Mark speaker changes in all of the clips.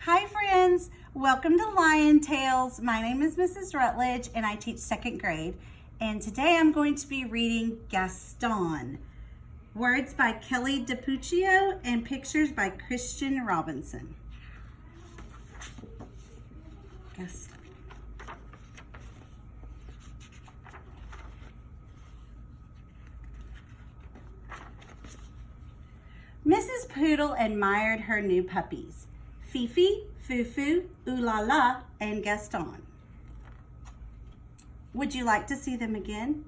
Speaker 1: Hi friends, welcome to Lion Tales. My name is Mrs. Rutledge and I teach second grade. And today I'm going to be reading Gaston. Words by Kelly DiPuccio and pictures by Christian Robinson. Gaston. Mrs. Poodle admired her new puppies, Fifi, Fufu, Ooh La La, and Gaston. Would you like to see them again?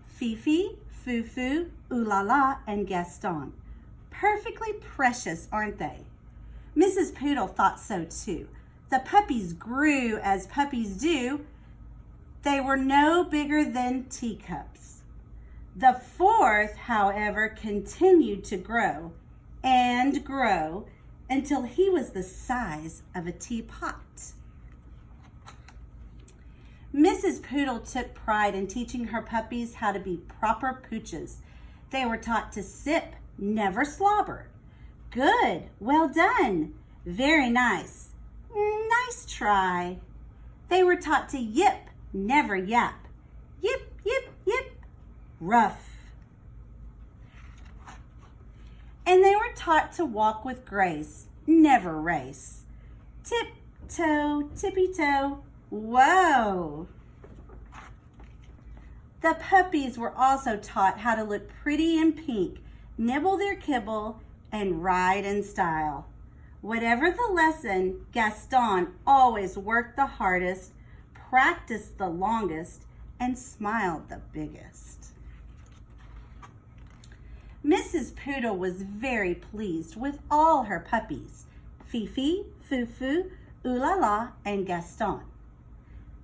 Speaker 1: Fifi, Fufu, Ooh La La, and Gaston. Perfectly precious, aren't they? Mrs. Poodle thought so too. The puppies grew as puppies do. They were no bigger than teacups. The fourth, however, continued to grow and grow until he was the size of a teapot. Mrs. Poodle took pride in teaching her puppies how to be proper pooches. They were taught to sip, never slobber. Good, well done, very nice, nice try. They were taught to yip, never yap. Yip, yip, yip, rough. And they were taught to walk with grace, never race. Tip-toe, tippy-toe, whoa. The puppies were also taught how to look pretty in pink, nibble their kibble, and ride in style. Whatever the lesson, Gaston always worked the hardest, practiced the longest, and smiled the biggest. Mrs. Poodle was very pleased with all her puppies, Fifi, Fufu, Ooh La La, and Gaston.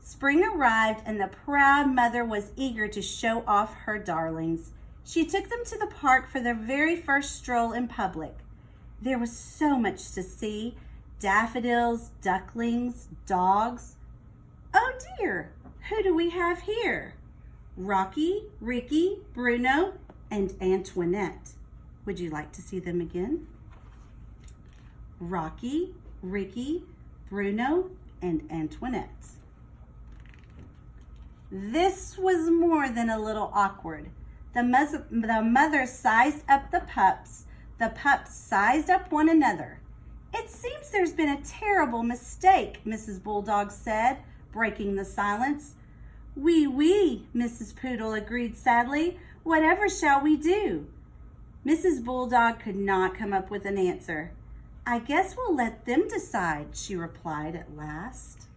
Speaker 1: Spring arrived and the proud mother was eager to show off her darlings. She took them to the park for their very first stroll in public. There was so much to see, daffodils, ducklings, dogs. Oh dear, who do we have here? Rocky, Ricky, Bruno, and Antoinette. Would you like to see them again? Rocky, Ricky, Bruno, and Antoinette. This was more than a little awkward. The mother sized up the pups sized up one another. It seems there's been a terrible mistake, Mrs. Bulldog said, breaking the silence. Oui, Mrs. Poodle agreed sadly. Whatever shall we do? Mrs. Bulldog could not come up with an answer. I guess we'll let them decide, she replied at last.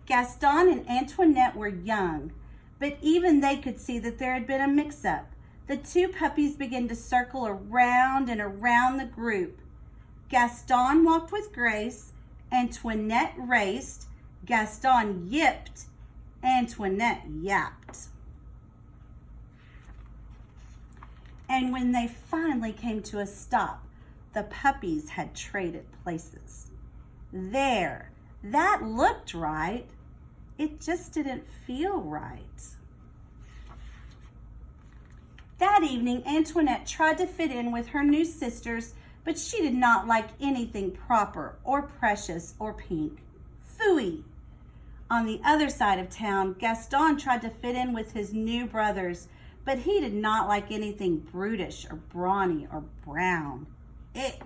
Speaker 1: Gaston and Antoinette were young, but even they could see that there had been a mix-up. The two puppies began to circle around and around the group. Gaston walked with grace, Antoinette raced, Gaston yipped, Antoinette yapped. And when they finally came to a stop, the puppies had traded places. There, that looked right. It just didn't feel right. That evening, Antoinette tried to fit in with her new sisters, but she did not like anything proper or precious or pink. Phooey! On the other side of town, Gaston tried to fit in with his new brothers, but he did not like anything brutish or brawny or brown. Ick.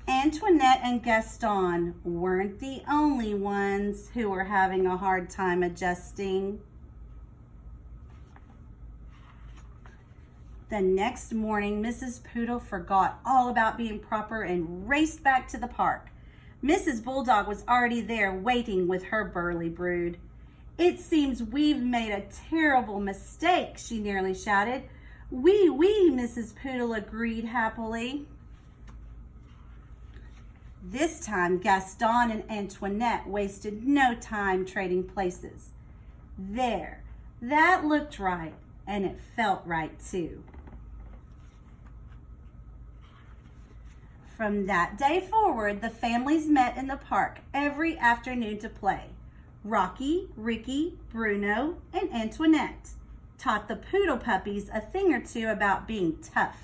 Speaker 1: Antoinette and Gaston weren't the only ones who were having a hard time adjusting. The next morning, Mrs. Poodle forgot all about being proper and raced back to the park. Mrs. Bulldog was already there waiting with her burly brood. It seems we've made a terrible mistake, she nearly shouted. Oui, Mrs. Poodle agreed happily. This time, Gaston and Antoinette wasted no time trading places. There, that looked right, and it felt right too. From that day forward, the families met in the park every afternoon to play. Rocky, Ricky, Bruno, and Antoinette taught the poodle puppies a thing or two about being tough.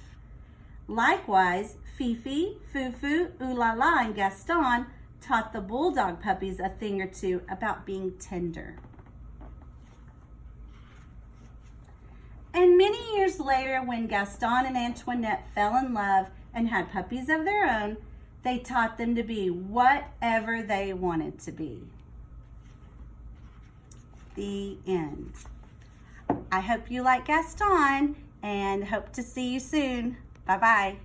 Speaker 1: Likewise, Fifi, Fufu, Ooh La La, and Gaston taught the bulldog puppies a thing or two about being tender. And many years later, when Gaston and Antoinette fell in love and had puppies of their own, they taught them to be whatever they wanted to be. The end. I hope you like Gaston and hope to see you soon. Bye-bye.